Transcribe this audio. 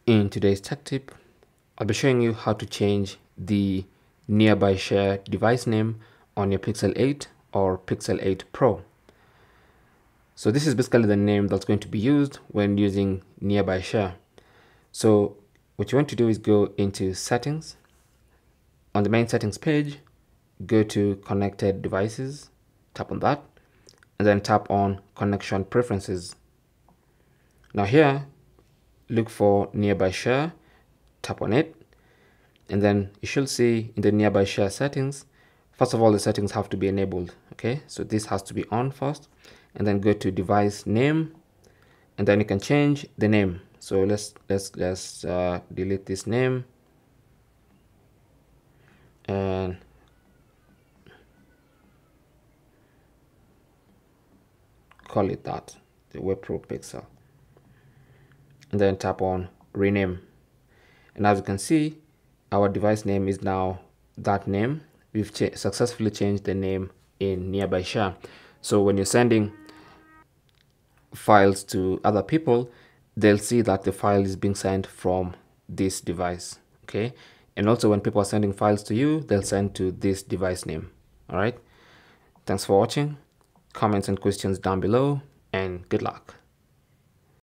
In today's tech tip, I'll be showing you how to change the nearby share device name on your Pixel 8 or Pixel 8 Pro. So this is basically the name that's going to be used when using nearby share. So what you want to do is go into settings. On the main settings page, go to connected devices, tap on that, and then tap on connection preferences. Now here, look for nearby share, tap on it, and then you should see in the nearby share settings, first of all, the settings have to be enabled. Okay, so this has to be on first, and then go to device name, and then you can change the name. So let's delete this name and call it that, the Web Pro Pixel, and then tap on rename. And as you can see, our device name is now that name. We've successfully changed the name in nearby share. So when you're sending files to other people, they'll see that the file is being sent from this device. Okay, and also when people are sending files to you, they'll send to this device name. All right, thanks for watching. Comments and questions down below, and good luck.